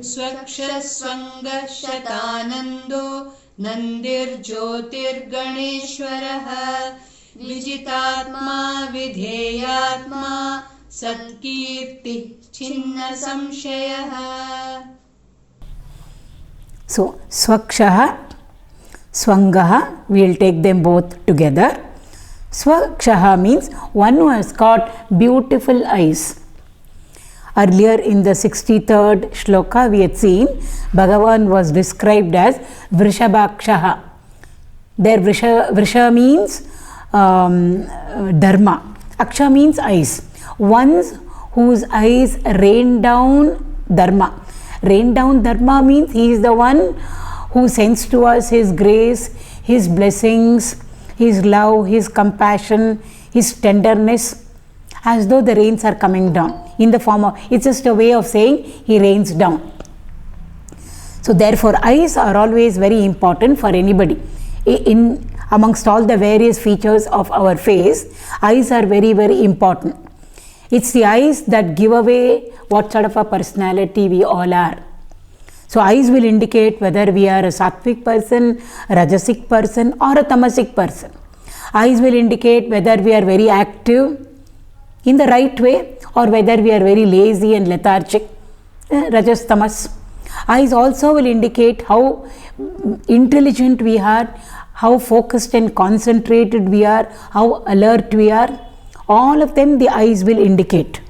svakṣaḥ svaṅgaḥ śatānandō nandirjyōtirgaṇēśvaraḥ vijitātmā'vidhēyātmā satkīrtichChinnasaṃśayaḥ. So, svakṣaḥ, svaṅgaḥ, we will take them both together. Svakṣaḥ means one who has got beautiful eyes. Earlier in the 63rd Sloka we had seen Bhagavan was described as vrishabhakṣaḥ. There vrisha means dharma, aksha means eyes. Ones whose eyes rain down dharma. Rain down dharma means he is the one who sends to us his grace, his blessings, his love, his compassion, his tenderness, as though the rains are coming down in the form of, it's just a way of saying he rains down. So therefore eyes are always very important for anybody. In amongst all the various features of our face, eyes are very, very important. It's the eyes that give away what sort of a personality we all are. So eyes will indicate whether we are a sattvic person, a rajasic person or a tamasic person. Eyes will indicate whether we are very active in the right way or whether we are very lazy and lethargic, rajas, tamas. Eyes also will indicate how intelligent we are, how focused and concentrated we are, how alert we are. All of them the eyes will indicate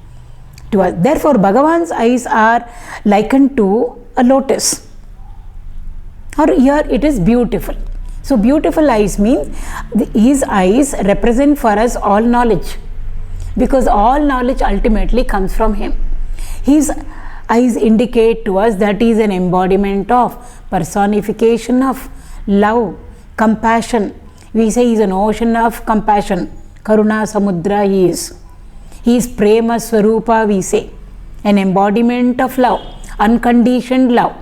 to us. Therefore, Bhagavan's eyes are likened to a lotus, or here it is beautiful. So, beautiful eyes means his eyes represent for us all knowledge, because all knowledge ultimately comes from him. His eyes indicate to us that he is an embodiment of personification of love, compassion. We say he is an ocean of compassion. Karuna Samudra he is. He is Prema Swarupa, we say, an embodiment of love, unconditioned love.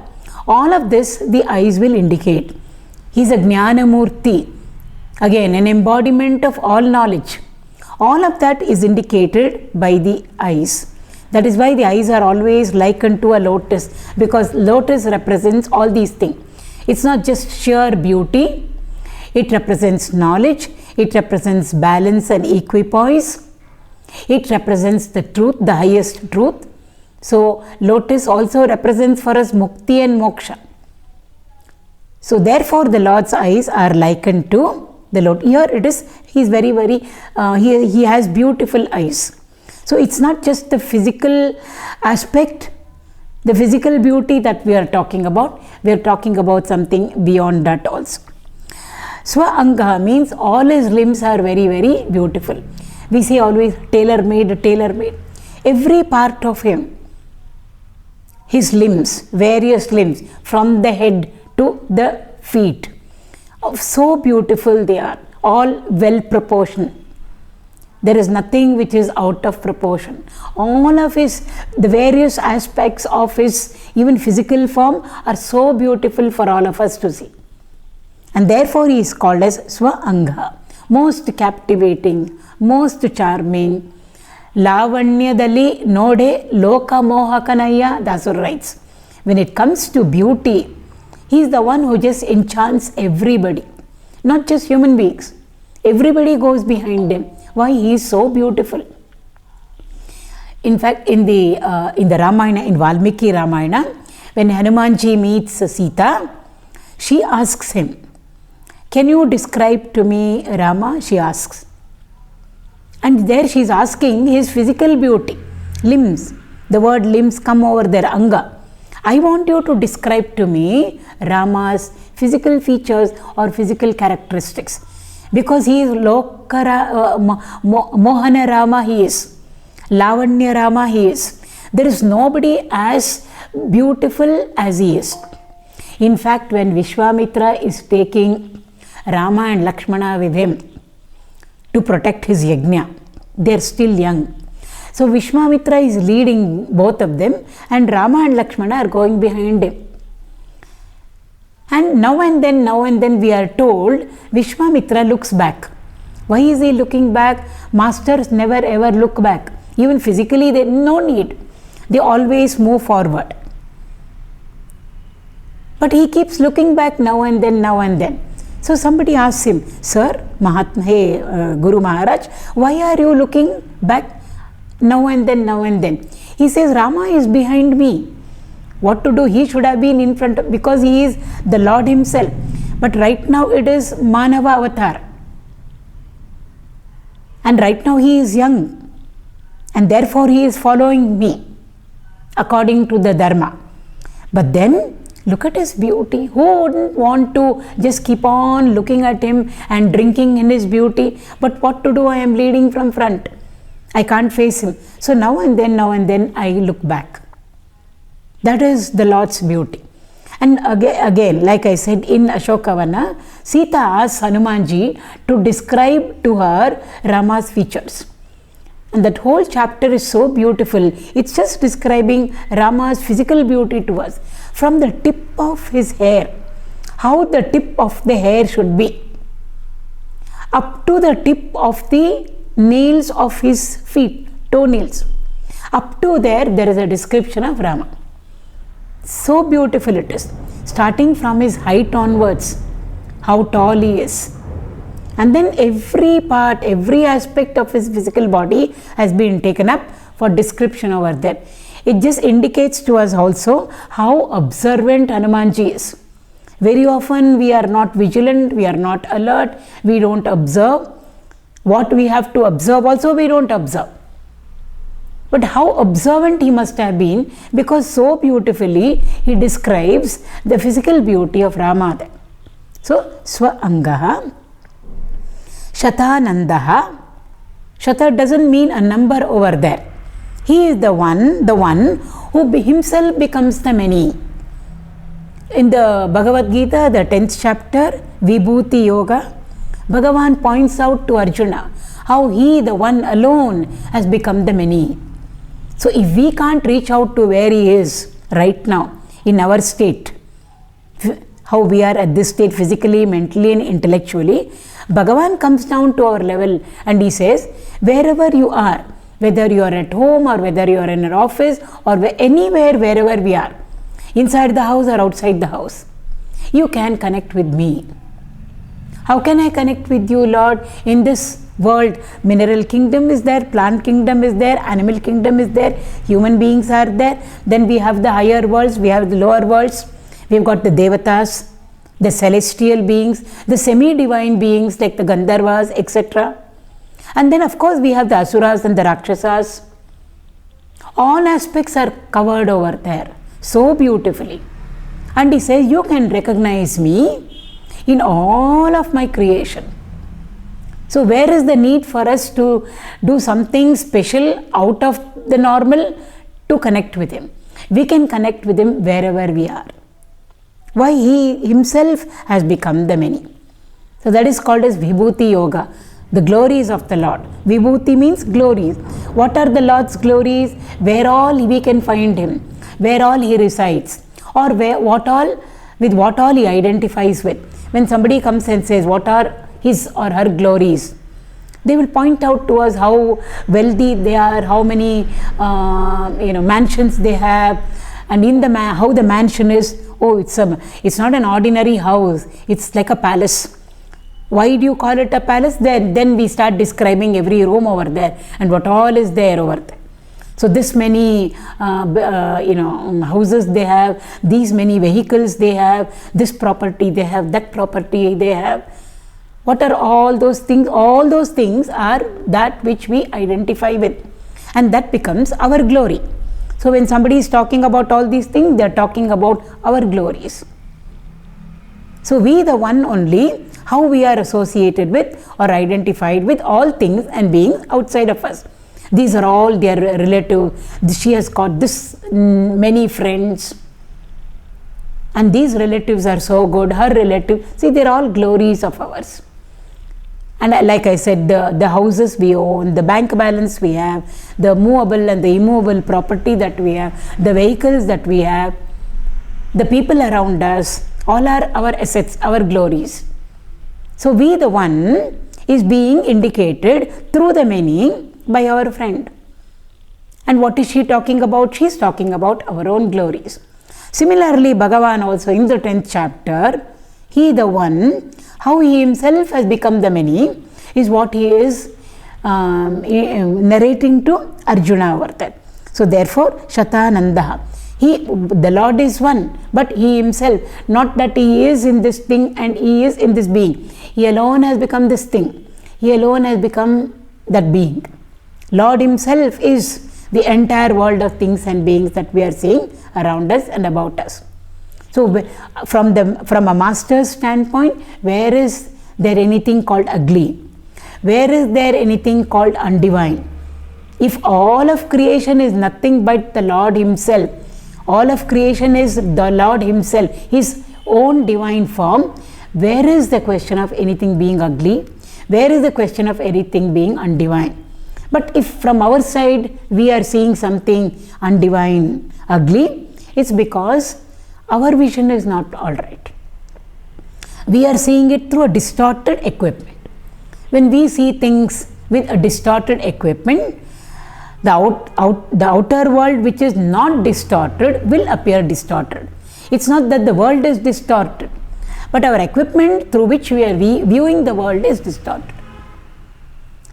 All of this the eyes will indicate. He is a Jnana Murti, again an embodiment of all knowledge. All of that is indicated by the eyes. That is why the eyes are always likened to a lotus, because lotus represents all these things. It's not just sheer beauty, it represents knowledge, it represents balance and equipoise, it represents the truth, the highest truth. So, lotus also represents for us mukti and moksha. So, therefore, the Lord's eyes are likened to the lotus. Here it is, he is very, very, he has beautiful eyes. So, it's not just the physical aspect, the physical beauty that we are talking about something beyond that also. Svaṅgaḥ means all his limbs are very, very beautiful. We say always tailor-made, tailor-made. Every part of him, his limbs, various limbs, from the head to the feet, so beautiful they are, all well proportioned. There is nothing which is out of proportion. All of the various aspects of his even physical form are so beautiful for all of us to see. And therefore he is called as Svaṅgaḥ, most captivating, most charming. Lavanyadali node loka mohakanaya, Dasur writes. When it comes to beauty, he is the one who just enchants everybody, not just human beings. Everybody goes behind him. Why? He is so beautiful. In fact, in the Ramayana, in Valmiki Ramayana, when Hanumanji meets Sita, she asks him, "Can you describe to me Rama?" she asks. And there she is asking his physical beauty, limbs. The word limbs come over there, anga. I want you to describe to me Rama's physical features or physical characteristics. Because he is Mohana Rama, he is. Lavanya Rama, he is. There is nobody as beautiful as he is. In fact, when Vishwamitra is taking Rama and Lakshmana with him to protect his yajna, they are still young. So Vishwamitra is leading both of them and Rama and Lakshmana are going behind him. And now and then we are told Vishwamitra looks back. Why is he looking back? Masters never ever look back. Even physically, there no need. They always move forward. But he keeps looking back now and then, now and then. So somebody asks him, Sir, hey, Guru Maharaj, why are you looking back now and then, now and then? He says, Rama is behind me. What to do? He should have been in front of, because he is the Lord himself. But right now it is Manava avatar. And right now he is young. And therefore he is following me according to the Dharma. But then look at his beauty. Who wouldn't want to just keep on looking at him and drinking in his beauty? But what to do? I am leading from front. I can't face him. So now and then I look back. That is the Lord's beauty. And again, like I said, in Ashokavana, Sita asks Hanumanji to describe to her Rama's features. And that whole chapter is so beautiful. It's just describing Rama's physical beauty to us. From the tip of his hair, how the tip of the hair should be, up to the tip of the nails of his feet, toenails. Up to there is a description of Rama. So beautiful it is. Starting from his height onwards, how tall he is. And then every part, every aspect of his physical body has been taken up for description over there. It just indicates to us also how observant Hanumanji is. Very often we are not vigilant, we are not alert, we don't observe. What we have to observe also we don't observe. But how observant he must have been, because so beautifully he describes the physical beauty of Rama. So, svaṅgaḥ, śatānandō. Shata doesn't mean a number over there. He is the one who himself becomes the many. In the Bhagavad Gita, the 10th chapter, Vibhuti Yoga, Bhagavan points out to Arjuna how he, the one alone, has become the many. So if we can't reach out to where he is right now, in our state, how we are at this state physically, mentally and intellectually, Bhagavan comes down to our level and he says, wherever you are, whether you are at home or whether you are in an office or anywhere, wherever we are, inside the house or outside the house, you can connect with me. How can I connect with you, Lord? In this world, mineral kingdom is there, plant kingdom is there, animal kingdom is there, human beings are there. Then we have the higher worlds, we have the lower worlds. We've got the devatas, the celestial beings, the semi-divine beings like the Gandharvas, etc. And then of course we have the Asuras and the Rakshasas. All aspects are covered over there so beautifully. And he says, you can recognize me in all of my creation. So where is the need for us to do something special out of the normal to connect with him? We can connect with him wherever we are. Why? He himself has become the many. So that is called as Vibhuti Yoga, the glories of the Lord. Vibhuti means glories. What are the Lord's glories? Where all we can find him, where all he resides, or with what all he identifies with. When somebody comes and says, what are his or her glories? They will point out to us how wealthy they are, how many mansions they have, and in the how the mansion is. Oh, it's not an ordinary house. It's like a palace. Why do you call it a palace? Then we start describing every room over there and what all is there over there. So this many houses they have, these many vehicles they have, this property they have, that property they have. What are all those things? All those things are that which we identify with, and that becomes our glory. So when somebody is talking about all these things, they are talking about our glories. So we, the one only, how we are associated with or identified with all things and beings outside of us. These are all their relative. She has got this many friends, and these relatives are so good. Her relative, see, they're all glories of ours. And like I said, the houses we own, the bank balance we have, the movable and the immovable property that we have, the vehicles that we have, the people around us, all are our assets, our glories. So we, the one, is being indicated through the many by our friend. And what is she talking about? She is talking about our own glories. Similarly, Bhagavan also in the 10th chapter, he the one, how he himself has become the many, is what he is narrating to Arjuna over there. So therefore, śatānandō. The Lord is one, but he himself, not that he is in this thing and he is in this being. He alone has become this thing. He alone has become that being. Lord himself is the entire world of things and beings that we are seeing around us and about us. So from a master's standpoint, where is there anything called ugly? Where is there anything called undivine? If all of creation is nothing but the Lord himself, all of creation is the Lord himself, his own divine form, where is the question of anything being ugly? Where is the question of anything being undivine? But if from our side we are seeing something undivine, ugly, it's because our vision is not all right. We are seeing it through a distorted equipment. When we see things with a distorted equipment, the outer world which is not distorted will appear distorted. It's not that the world is distorted, but our equipment through which we are viewing the world is distorted.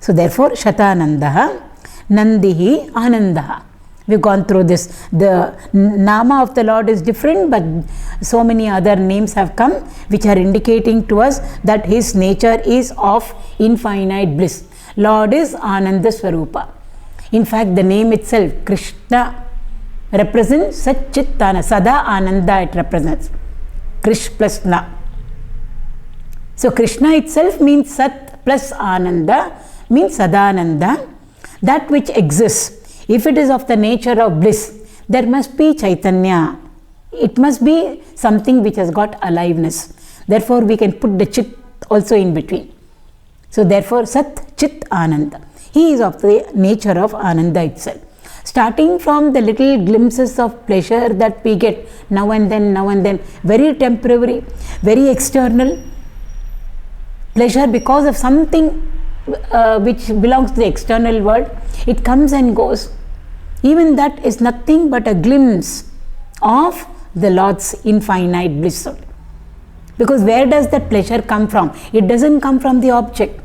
So therefore, śatānandō, nandihi, ānandāh. We've gone through this. The nama of the Lord is different, but so many other names have come which are indicating to us that his nature is of infinite bliss. Lord is Ananda Swarupa. In fact, the name itself, Krishna, represents Satchitana, Sada Ananda it represents. Krish plus Na. So Krishna itself means Sat plus Ananda, means Sadananda, that which exists. If it is of the nature of bliss, there must be Chaitanya. It must be something which has got aliveness. Therefore, we can put the Chit also in between. So therefore, Sat Chit Ananda. He is of the nature of Ananda itself. Starting from the little glimpses of pleasure that we get now and then, very temporary, very external pleasure because of something which belongs to the external world, it comes and goes. Even that is nothing but a glimpse of the Lord's infinite bliss. Because where does that pleasure come from? It doesn't come from the object.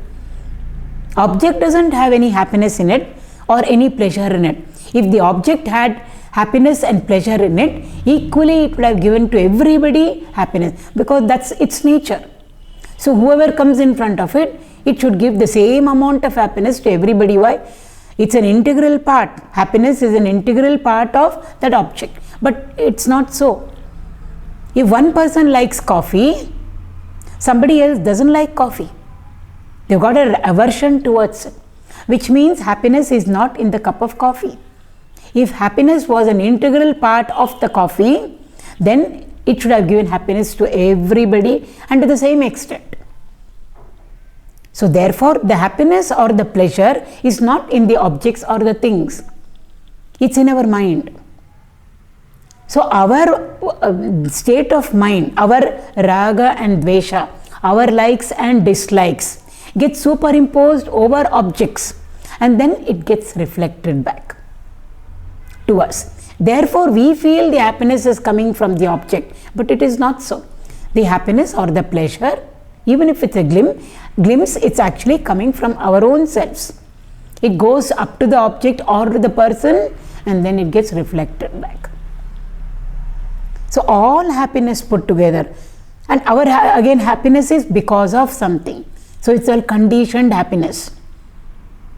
Object doesn't have any happiness in it or any pleasure in it. If the object had happiness and pleasure in it, equally it would have given to everybody happiness, because that's its nature. So whoever comes in front of it, it should give the same amount of happiness to everybody. Why? It's an integral part. Happiness is an integral part of that object. But it's not so. If one person likes coffee, somebody else doesn't like coffee. They've got an aversion towards it, which means happiness is not in the cup of coffee. If happiness was an integral part of the coffee, then it should have given happiness to everybody and to the same extent. So therefore, the happiness or the pleasure is not in the objects or the things. It's in our mind. So our state of mind, our raga and dvesha, our likes and dislikes, gets superimposed over objects, and then it gets reflected back to us. Therefore, we feel the happiness is coming from the object, but it is not so. The happiness or the pleasure, even if it's a glimpse, it's actually coming from our own selves. It goes up to the object or to the person, and then it gets reflected back. So all happiness put together, and our again happiness is because of something. So it's all conditioned happiness,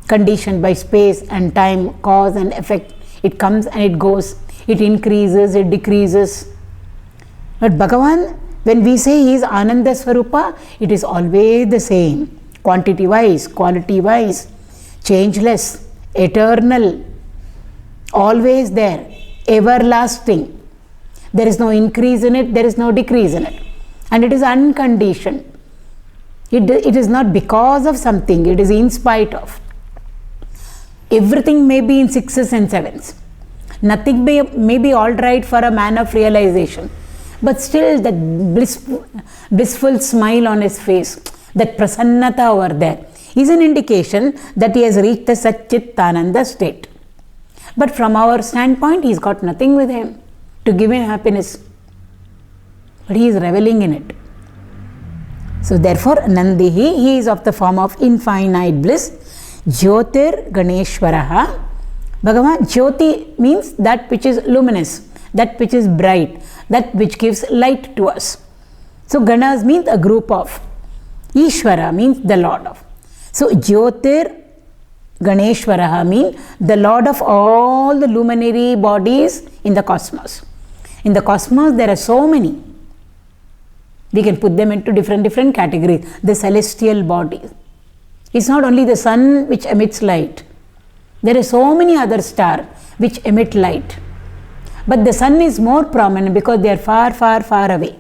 conditioned by space and time, cause and effect. It comes and it goes, it increases, it decreases. But Bhagavan, when we say he is Ananda Swarupa, it is always the same, quantity wise, quality wise, changeless, eternal, always there, everlasting. There is no increase in it, there is no decrease in it, and it is unconditioned. It is not because of something, it is in spite of. Everything may be in sixes and sevens. Nothing may be all right for a man of realization, but still that blissful smile on his face, that prasannata over there, is an indication that he has reached the Satchitananda state. But from our standpoint, he's got nothing with him to give him happiness. but he is reveling in it. So therefore Nandihi, he is of the form of infinite bliss. Jyotirgaṇēśvaraḥ. Bhagavan, Jyoti means that which is luminous, that which is bright, that which gives light to us. So Ganas means a group of. Ishvara means the Lord of. So Jyotirgaṇēśvaraḥ means the Lord of all the luminary bodies in the cosmos. In the cosmos there are so many. We can put them into different categories. The celestial bodies. It's not only the sun which emits light. There are so many other stars which emit light. But the sun is more prominent because they are far away.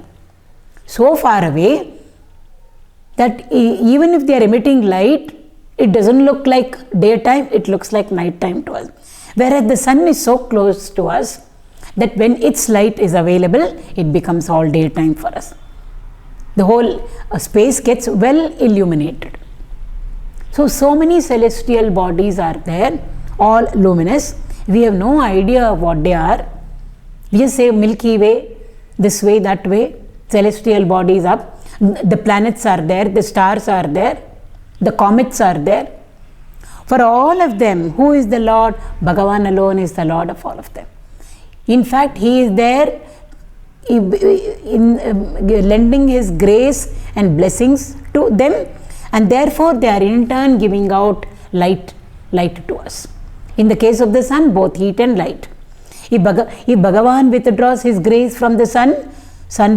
So far away that even if they are emitting light, it doesn't look like daytime, it looks like nighttime to us. Whereas the sun is so close to us that when its light is available, it becomes all daytime for us. The whole space gets well illuminated. So many celestial bodies are there, all luminous. We have no idea of what they are. We just say Milky Way, this way, that way, celestial bodies up. The planets are there, the stars are there, the comets are there. For all of them, who is the Lord? Bhagavan alone is the Lord of all of them. In fact, he is there in lending his grace and blessings to them, and therefore they are in turn giving out light to us. In the case of the sun, both heat and light. If Bhagavan withdraws his grace from the sun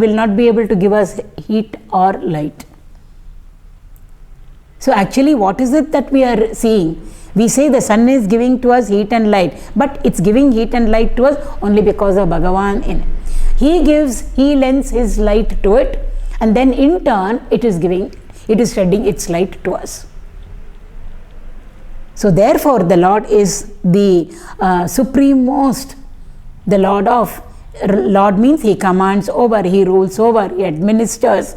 will not be able to give us heat or light. So actually, what is it that we are seeing? We say the sun is giving to us heat and light, but it's giving heat and light to us only because of Bhagavan in it. He lends his light to it, and then in turn it is shedding its light to us. So therefore the Lord is the supremost, the Lord of. Lord means he commands over, he rules over, he administers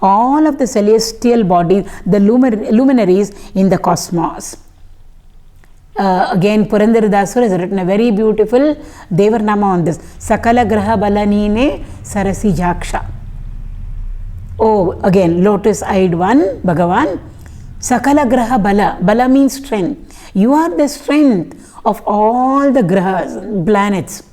all of the celestial bodies, the luminaries in the cosmos. Again, Purandaradasura has written a very beautiful Devarnama on this. Sakala graha balanine sarasi jaksha. Oh, again, lotus-eyed one, Bhagavan. Sakala graha bala. Bala means strength. You are the strength of all the grahas, planets,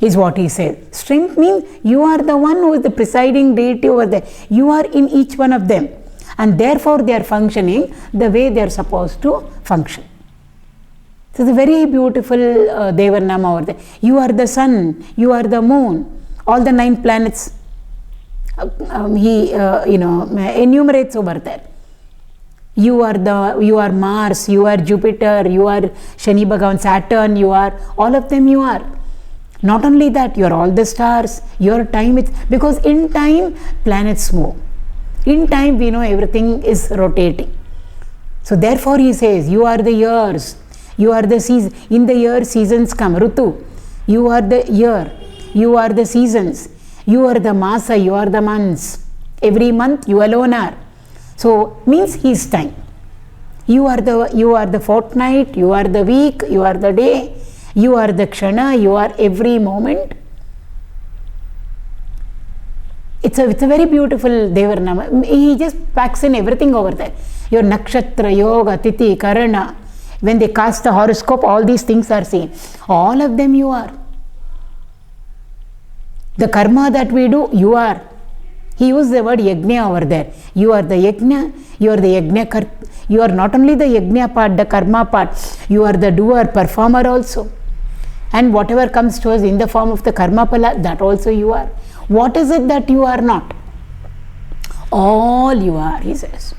is what he says. Strength means you are the one who is the presiding deity over there. You are in each one of them. And therefore they are functioning the way they are supposed to function. So it's a very beautiful Devarnama over there. You are the sun, you are the moon, all the 9 planets. He enumerates over there. You are Mars, you are Jupiter, you are Shani Bhagavan, Saturn, you are, all of them you are. Not only that, you are all the stars, your time, because in time planets move. In time we know everything is rotating. So therefore he says, you are the years, you are the season. In the year seasons come, Rutu. You are the year, you are the seasons, you are the Masa, you are the months. Every month you alone are. So means his time. You are the fortnight, you are the week, you are the day, you are the kshana, you are every moment. It's a very beautiful Devarnama. He just packs in everything over there. Your nakshatra, yoga, titi, karana. When they cast the horoscope, all these things are seen. All of them you are. The karma that we do, you are. He used the word yajna over there. You are the yajna, you are the yajna, you are not only the yajna part, the karma part, you are the doer, performer also. And whatever comes to us in the form of the karma pala, that also you are. What is it that you are not? All you are, he says.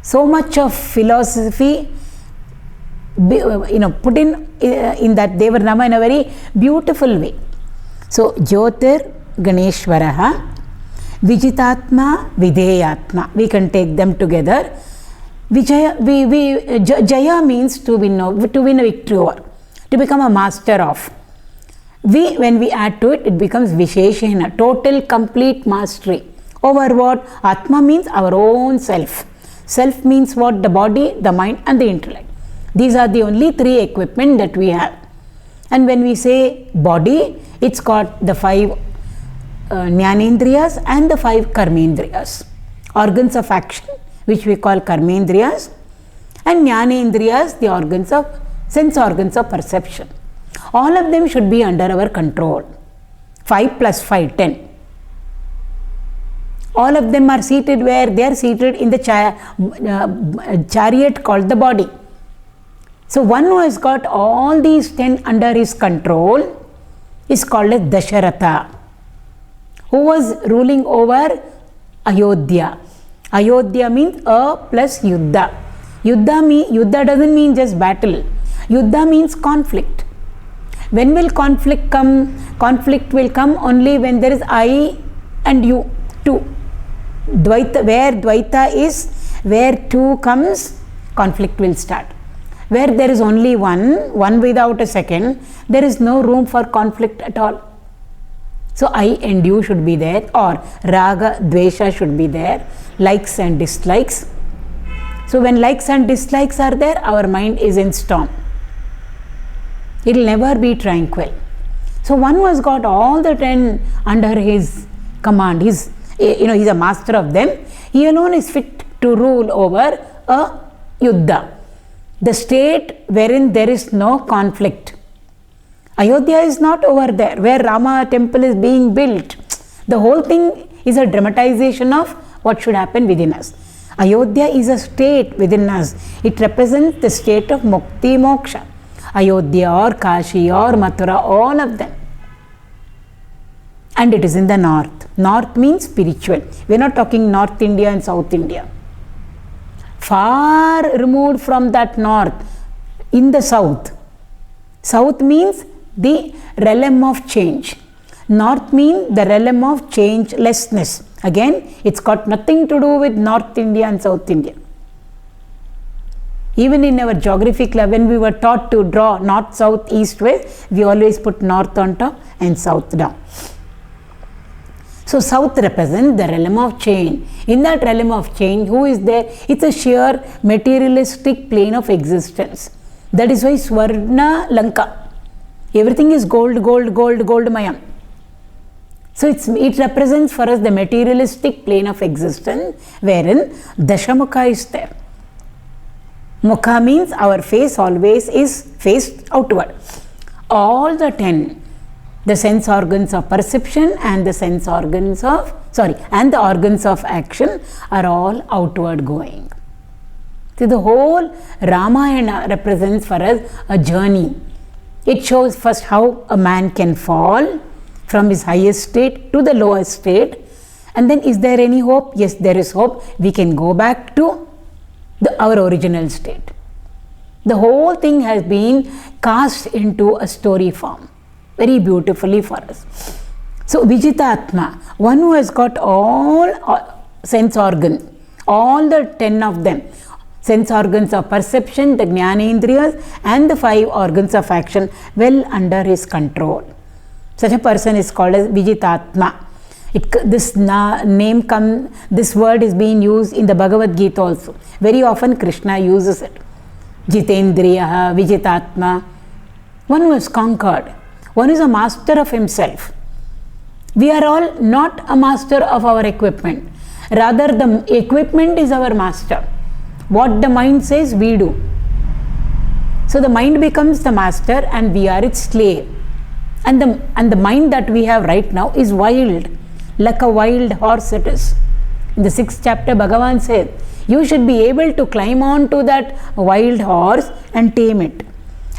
So much of philosophy put in that Devarnama in a very beautiful way. So, Jyotirgaṇēśvaraḥ, vijitātmā'vidhēyātmā. We can take them together. Jaya means to win a victory over, to become a master of. When we add to it, it becomes visheshena, total, complete mastery. Over what? Atma means our own self. Self means what? The body, the mind and the intellect. These are the only 3 equipment that we have. And when we say body, it's got the 5 Jnanendriyas and the 5 Karmendriyas. Organs of action, which we call Karmendriyas, and Jnanendriyas, the organs of sense organs of perception. All of them should be under our control. 5 plus 5, 10. All of them are seated where? They are seated in the chariot called the body. So one who has got all these 10 under his control is called as Dasharatha, who was ruling over Ayodhya. Ayodhya means a plus Yuddha. Yuddha doesn't mean just battle. Yuddha means conflict. When will conflict come? Conflict will come only when there is I and you, two. Dvaita, where Dvaita is, where two comes, conflict will start. Where there is only one without a second, there is no room for conflict at all. So I and you should be there, or Raga, Dvesha should be there, likes and dislikes. So when likes and dislikes are there, our mind is in storm. It will never be tranquil. So one who has got all the 10 under his command, he's a master of them, he alone is fit to rule over a Yuddha, the state wherein there is no conflict. Ayodhya is not over there, where Rama temple is being built. The whole thing is a dramatization of what should happen within us. Ayodhya is a state within us. It represents the state of Mukti Moksha. Ayodhya or Kashi or Mathura, all of them. And it is in the north. North means spiritual. We are not talking North India and South India. Far removed from that north, in the south. South means the realm of change. North means the realm of changelessness. Again, it's got nothing to do with North India and South India. Even in our geography club, when we were taught to draw north, south, east, west, we always put north on top and south down. So south represents the realm of change. In that realm of change, who is there? It's a sheer materialistic plane of existence. That is why Swarna Lanka. Everything is gold, gold, gold, gold mayam. So it represents for us the materialistic plane of existence, wherein Dashamukha is there. Mukha means our face always is faced outward. All the 10, the sense organs of perception and the sense organs of, and the organs of action are all outward going. See, the whole Ramayana represents for us a journey. It shows first how a man can fall from his highest state to the lowest state, and then is there any hope? Yes, there is hope. We can go back to our original state. The whole thing has been cast into a story form very beautifully for us. So vijitātmā, one who has got all sense organs, all the 10 of them, sense organs of perception, the Jnanendriyas and the 5 organs of action, well under his control. Such a person is called as vijitātmā. This word is being used in the Bhagavad Gita also. Very often Krishna uses it. Jitendriyaha, vijitātmā. One who has conquered. One is a master of himself. We are all not a master of our equipment. Rather, the equipment is our master. What the mind says, we do. So the mind becomes the master and we are its slave. And the mind that we have right now is wild. Like a wild horse it is. In the 6th chapter, Bhagavan says, you should be able to climb on to that wild horse and tame it.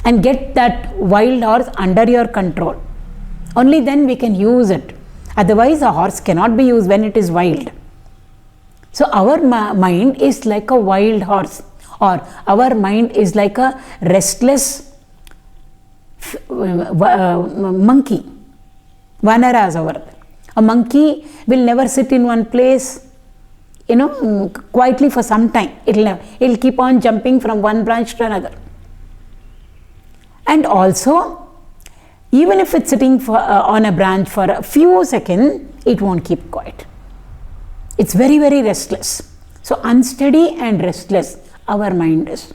And get that wild horse under your control. Only then we can use it. Otherwise, a horse cannot be used when it is wild. So our mind is like a wild horse, or our mind is like a restless monkey. Vanaras over there. A monkey will never sit in one place, quietly for some time. It'll keep on jumping from one branch to another. And also, even if it's sitting on a branch for a few seconds, it won't keep quiet. It's very, very restless. So unsteady and restless our mind is.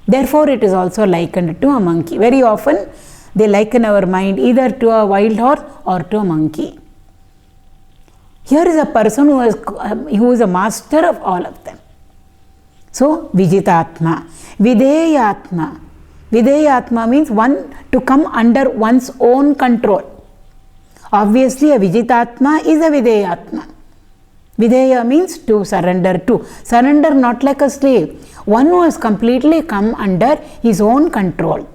Therefore, it is also likened to a monkey. Very often, they liken our mind either to a wild horse or to a monkey. Here is a person who is a master of all of them. So, vijitātmā, vidhēyātmā. Vidhēyātmā means one to come under one's own control. Obviously, a vijitātmā is a vidhēyātmā. Vidheya means to surrender to. Surrender not like a slave. One who has completely come under his own control.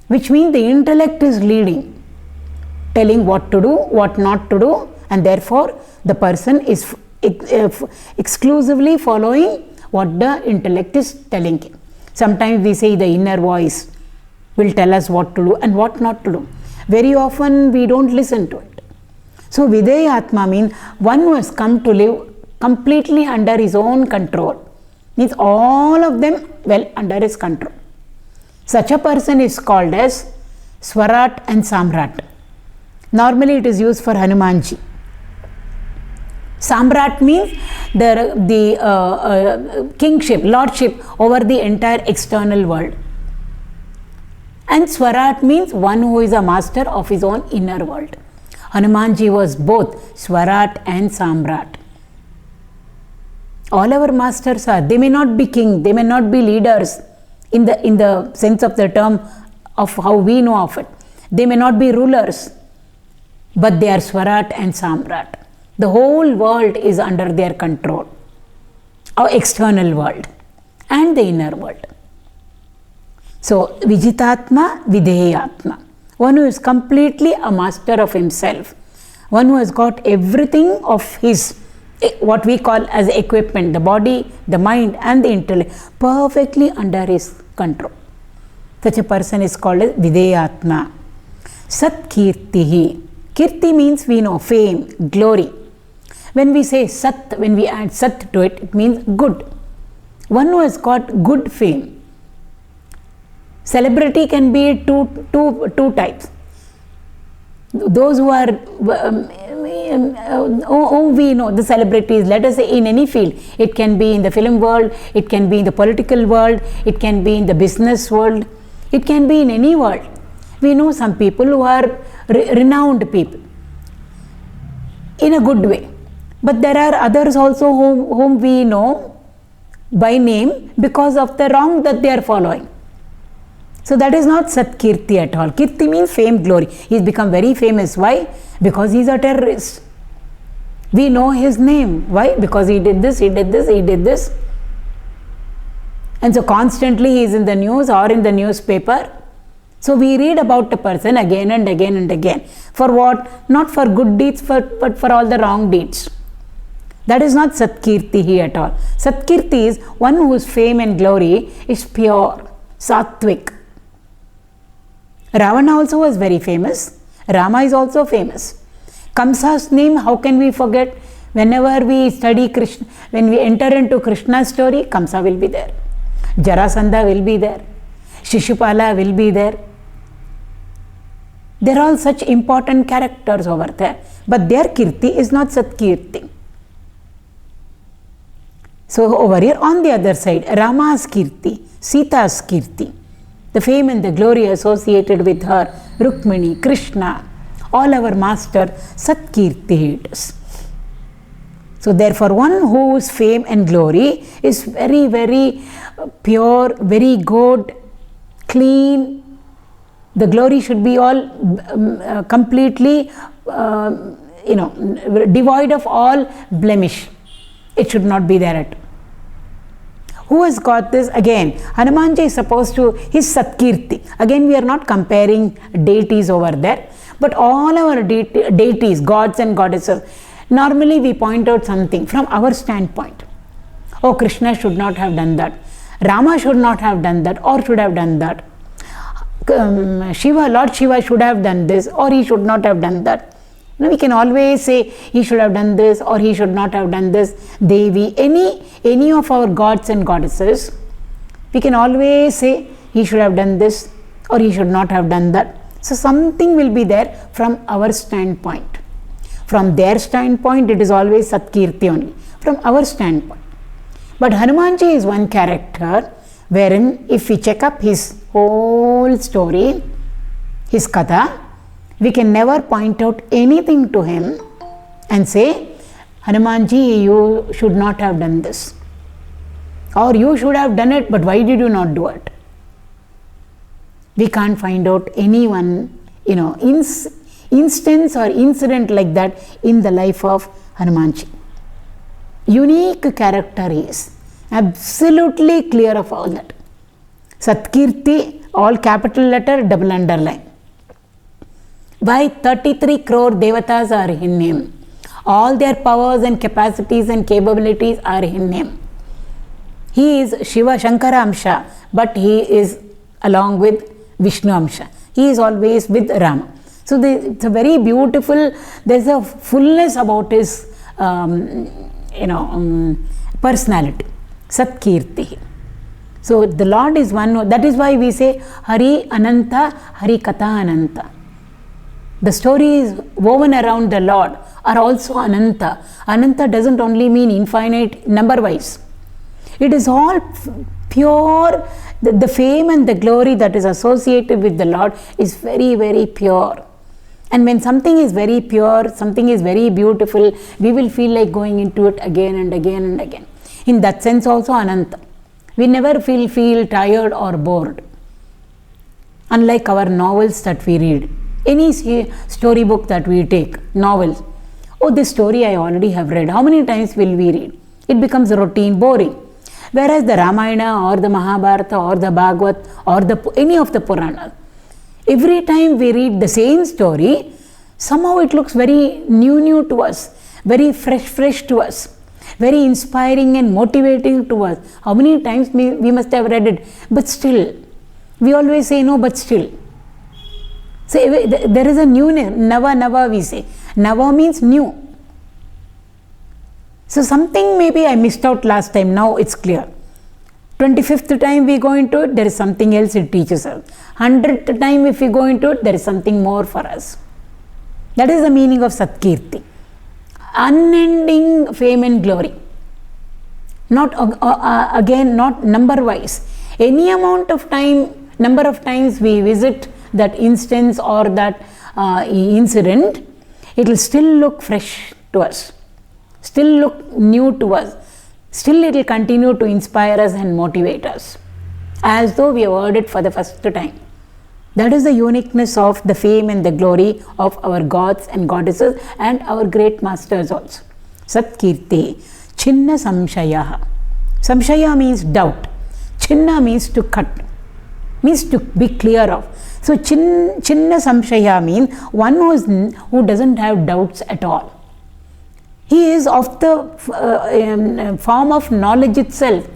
Which means the intellect is leading, telling what to do, what not to do, and therefore the person is exclusively following what the intellect is telling him. Sometimes we say the inner voice will tell us what to do and what not to do. Very often we don't listen to it. So vidhēyātmā means one who has come to live completely under his own control. Means all of them well under his control. Such a person is called as Swarat and Samrat. Normally it is used for Hanumanji. Samrat means the kingship, lordship over the entire external world. And Swarat means one who is a master of his own inner world. Hanumanji was both Swarat and Samrat. All our masters are, they may not be king, they may not be leaders in the sense of the term of how we know of it. They may not be rulers, but they are Swarat and Samrat. The whole world is under their control, our external world and the inner world. So, vijitātmā, vidhēyātmā. One who is completely a master of himself. One who has got everything of his, what we call as equipment, the body, the mind and the intellect, perfectly under his control. Such a person is called as vidhēyātmā. Satkīrtihi. Kirti means we know, fame, glory. When we say sat, when we add sat to it, it means good. One who has got good fame. Celebrity can be two types. Those who are, whom we know, the celebrities, let us say in any field. It can be in the film world, it can be in the political world, it can be in the business world, it can be in any world. We know some people who are renowned people in a good way. But there are others also whom we know by name because of the wrong that they are following. So that is not satkirti at all. Kirti means fame, glory. He has become very famous. Why? Because he is a terrorist. We know his name. Why? Because he did this, he did this, he did this. And so constantly he is in the news or in the newspaper. So we read about a person again and again and again. For what? Not for good deeds, but for all the wrong deeds. That is not satkirti at all. Satkirti is one whose fame and glory is pure, sattvic. Ravana also was very famous. Rama is also famous. Kamsa's name, how can we forget? Whenever we study Krishna, when we enter into Krishna's story, Kamsa will be there. Jarasandha will be there. Shishupala will be there. They are all such important characters over there. But their kirti is not satkirti. So over here on the other side, Rama's kirti, Sita's kirti, the fame and the glory associated with her, Rukmini, Krishna, all our master, satkirti it is. So therefore one whose fame and glory is very, very pure, very good, clean. The glory should be all completely, devoid of all blemish. It should not be there at all. Who has got this? Again, Hanumanji is supposed to, his satkirti. Again, we are not comparing deities over there, but all our deities, gods and goddesses, normally we point out something from our standpoint. Oh, Krishna should not have done that. Rama should not have done that or should have done that. Shiva, Lord Shiva should have done this or he should not have done that. We can always say he should have done this or he should not have done this. Devi, any of our gods and goddesses, we can always say he should have done this or he should not have done that. So something will be there from our standpoint. From their standpoint, it is always satkirti only. From our standpoint. But Hanumanji is one character wherein if we check up his whole story, his katha, we can never point out anything to him and say Hanumanji, you should not have done this. Or you should have done it, but why did you not do it? We can't find out anyone, instance or incident like that in the life of Hanumanji. Unique character is absolutely clear of all that. Satkirti, all capital letter, double underline. Why 33 crore devatas are in him? All their powers and capacities and capabilities are in him. He is Shiva Shankara Amsha, but he is along with Vishnu Amsha. He is always with Rama. So it's a very beautiful, there's a fullness about his personality. Satkirti. So the Lord is one, that is why we say Hari Ananta, Hari Katha Ananta. The stories woven around the Lord are also Ananta. Ananta doesn't only mean infinite number wise. It is all pure. The fame and the glory that is associated with the Lord is very, very pure. And when something is very pure, something is very beautiful, we will feel like going into it again and again and again. In that sense also Ananta. We never feel tired or bored. Unlike our novels that we read. Any storybook that we take, novels. Oh, this story I already have read. How many times will we read? It becomes routine, boring. Whereas the Ramayana or the Mahabharata or the Bhagavad or any of the Puranas, every time we read the same story, somehow it looks very new to us, very fresh to us, very inspiring and motivating to us. How many times we must have read it, but still, we always say no, but still. So there is a newness, Nava we say. Nava means new. So something maybe I missed out last time, now it's clear. 25th time we go into it, there is something else it teaches us. 100th time if we go into it, there is something more for us. That is the meaning of Satkirti. Unending fame and glory. Not again, not number wise. Any amount of time, number of times we visit that instance or that incident, it will still look fresh to us, still look new to us, still it will continue to inspire us and motivate us, as though we have heard it for the first time. That is the uniqueness of the fame and the glory of our gods and goddesses and our great masters also. SatkīrtichChinnasaṃśayaḥ. Samshaya means doubt. Chinna means to cut, means to be clear of. So Chinnasaṃśayaḥ means one who doesn't have doubts at all. He is of the form of knowledge itself,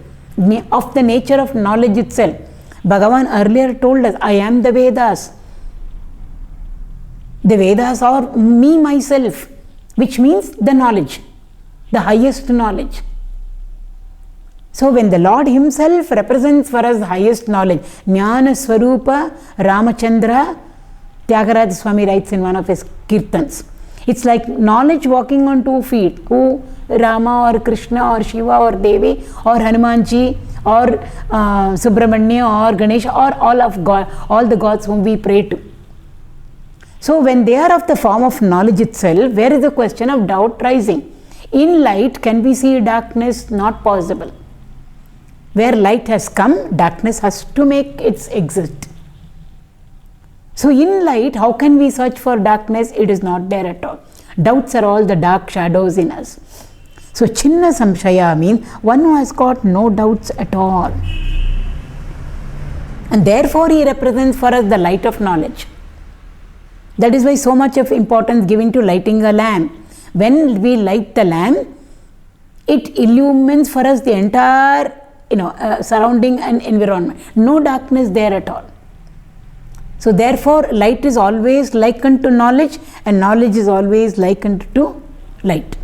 of the nature of knowledge itself. Bhagavan earlier told us, I am the Vedas. The Vedas are me, myself, which means the knowledge, the highest knowledge. So when the Lord himself represents for us the highest knowledge, Jnana Swarupa Ramachandra, Tyagaraja Swami writes in one of his kirtans. It's like knowledge walking on 2 feet. Who? Rama or Krishna or Shiva or Devi or Hanumanji or Subramanya or Ganesha or all of God, all the gods whom we pray to. So when they are of the form of knowledge itself, where is the question of doubt rising? In light, can we see darkness? Not possible. Where light has come, darkness has to make its exit. So in light, how can we search for darkness? It is not there at all. Doubts are all the dark shadows in us. So Chinnasaṃśayaḥ means one who has got no doubts at all. And therefore he represents for us the light of knowledge. That is why so much of importance given to lighting a lamp. When we light the lamp, it illumines for us the entire surrounding and environment. No darkness there at all. So therefore light is always likened to knowledge and knowledge is always likened to light.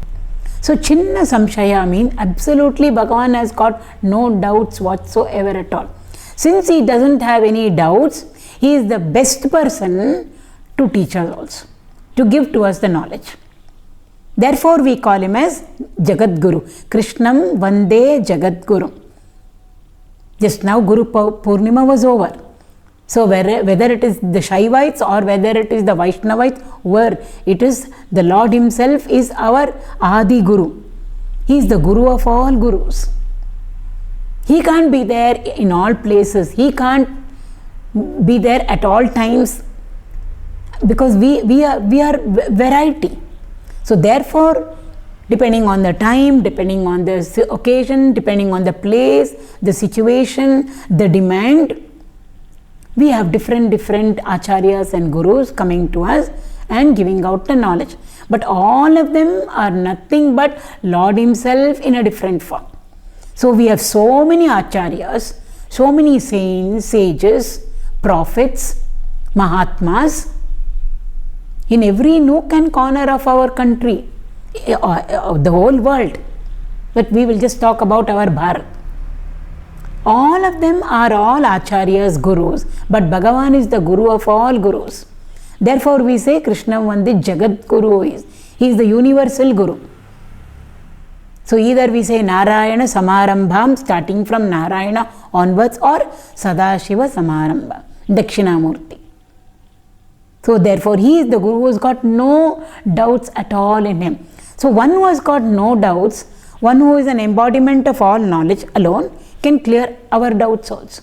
So Chinnasaṃśayaḥ means absolutely Bhagavan has got no doubts whatsoever at all. Since he doesn't have any doubts, he is the best person to teach us also, to give to us the knowledge. Therefore we call him as Jagat Guru. Krishnam Vande Jagat Guru. Just now Guru Purnima was over. So whether it is the Shaivites or whether it is the Vaishnavites, where it is the Lord himself is our Adi Guru. He is the Guru of all Gurus. He can't be there in all places. He can't be there at all times, because we are variety. So therefore, depending on the time, depending on the occasion, depending on the place, the situation, the demand, we have different acharyas and gurus coming to us and giving out the knowledge. But all of them are nothing but Lord himself in a different form. So we have so many acharyas, so many saints, sages, prophets, mahatmas in every nook and corner of our country, of the whole world. But we will just talk about our Bharat. All of them are all acharyas, gurus, but Bhagavan is the Guru of all gurus. Therefore we say Krishna Vandit Jagat Guru is. He is the universal Guru. So either we say Narayana Samarambham, starting from Narayana onwards, or Sadashiva Samarambha, Dakshinamurti. So therefore he is the Guru who has got no doubts at all in him. So one who has got no doubts, one who is an embodiment of all knowledge alone, can clear our doubts also.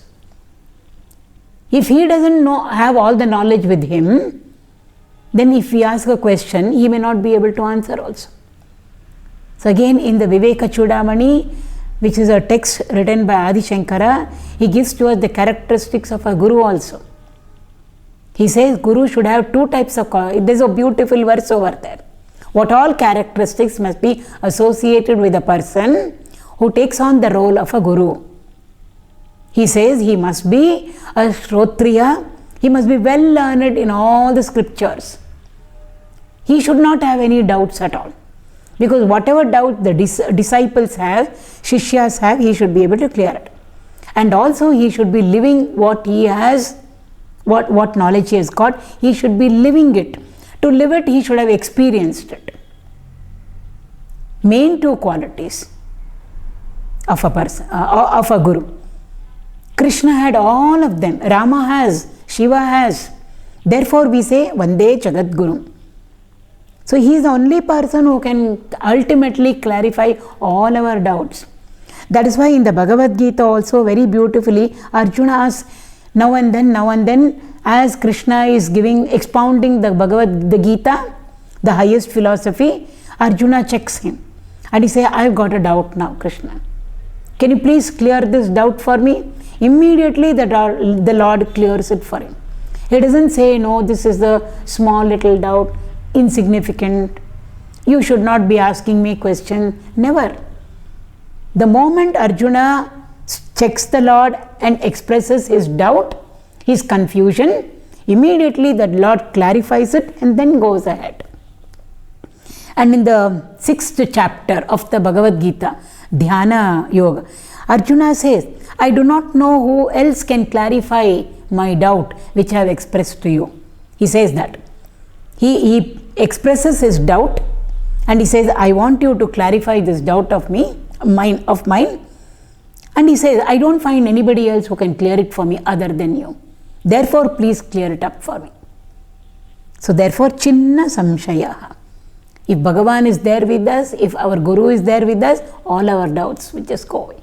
If he doesn't have all the knowledge with him, then if we ask a question, he may not be able to answer also. So again, in the Viveka Chudamani, which is a text written by Adi Shankara, he gives to us the characteristics of a Guru also. He says Guru should have two types of, there's a beautiful verse over there. What all characteristics must be associated with a person who takes on the role of a Guru. He says he must be a Shrotriya, he must be well learned in all the scriptures. He should not have any doubts at all. Because whatever doubt the disciples have, Shishyas have, he should be able to clear it. And also he should be living what he has, what knowledge he has got, he should be living it. To live it, he should have experienced it. Main two qualities of a person, of a Guru. Krishna had all of them. Rama has, Shiva has. Therefore we say Vande Jagat Guru. So he is the only person who can ultimately clarify all our doubts. That is why in the Bhagavad Gita also very beautifully Arjuna asks, now and then, as Krishna is expounding the Gita, the highest philosophy, Arjuna checks him. And he says, I've got a doubt now, Krishna. Can you please clear this doubt for me? Immediately the Lord clears it for him. He doesn't say, no, this is a small little doubt, insignificant. You should not be asking me questions. Never. The moment Arjuna checks the Lord and expresses his doubt, his confusion, immediately the Lord clarifies it and then goes ahead. And in the 6th chapter of the Bhagavad Gita, Dhyana Yoga, Arjuna says, I do not know who else can clarify my doubt which I have expressed to you. He says that. He expresses his doubt and he says, I want you to clarify this doubt of mine. And he says, I don't find anybody else who can clear it for me other than you. Therefore, please clear it up for me. So therefore, Chinnasaṃśayaḥ. If Bhagavan is there with us, if our Guru is there with us, all our doubts will just go away.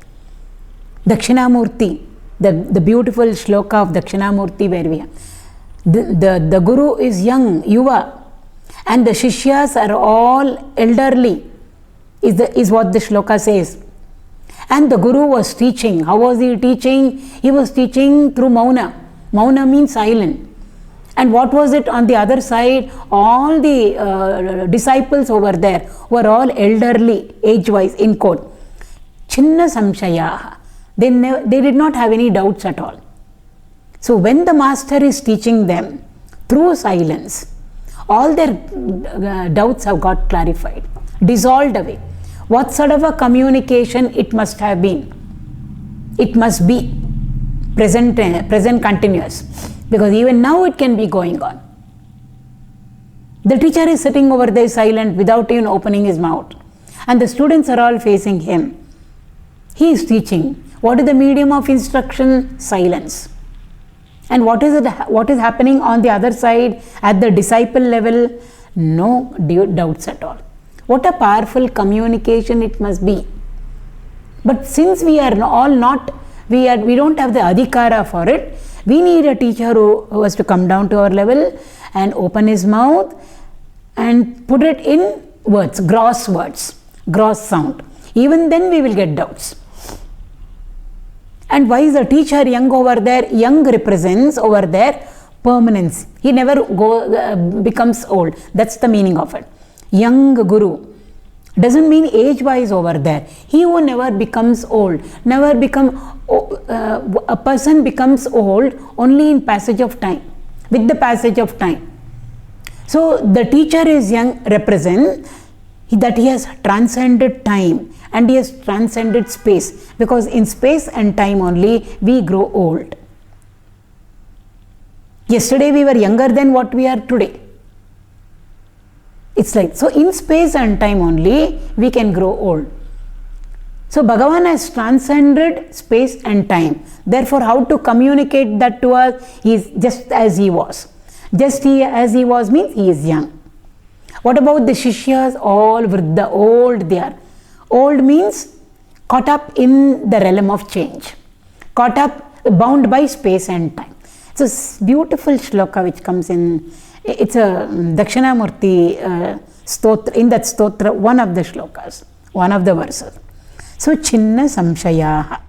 Dakshinamurti, the beautiful Sloka of Dakshinamurti where we have. The Guru is young, Yuva, and the Shishyas are all elderly, is what the Sloka says. And the Guru was teaching. How was he teaching? He was teaching through Mauna. Mauna means silent. And what was it on the other side? All the disciples over there were all elderly, age-wise, in quote. Chinnasaṃśayaḥ. They did not have any doubts at all. So when the master is teaching them through silence, all their doubts have got clarified, dissolved away. What sort of a communication it must have been? It must be present continuous, because even now it can be going on. The teacher is sitting over there silent without even opening his mouth, and the students are all facing him. He is teaching. What is the medium of instruction? Silence. And what is happening on the other side at the disciple level? No doubts at all. What a powerful communication it must be. But since we are all not, we don't have the adhikara for it, we need a teacher who has to come down to our level and open his mouth and put it in words, gross sound. Even then we will get doubts. And why is the teacher young over there? Young represents over there permanence. He never becomes old. That's the meaning of it. Young guru doesn't mean age wise over there. He who never becomes old, a person becomes old only in passage of time, with the passage of time. So the teacher is young, represent that he has transcended time and he has transcended space, because in space and time only we grow old. Yesterday we were younger than what we are today. It's like, so in space and time only we can grow old. So Bhagavan has transcended space and time. Therefore, how to communicate that to us? He is just as he was. Just as he was means he is young. What about the Shishyas? All vriddha, old they are. Old means caught up in the realm of change. Caught up, bound by space and time. It's a beautiful shloka which comes in. It's a Dakshinamurti stotra, in that stotra, one of the shlokas, one of the verses. So, Chinnasaṃśayaḥ.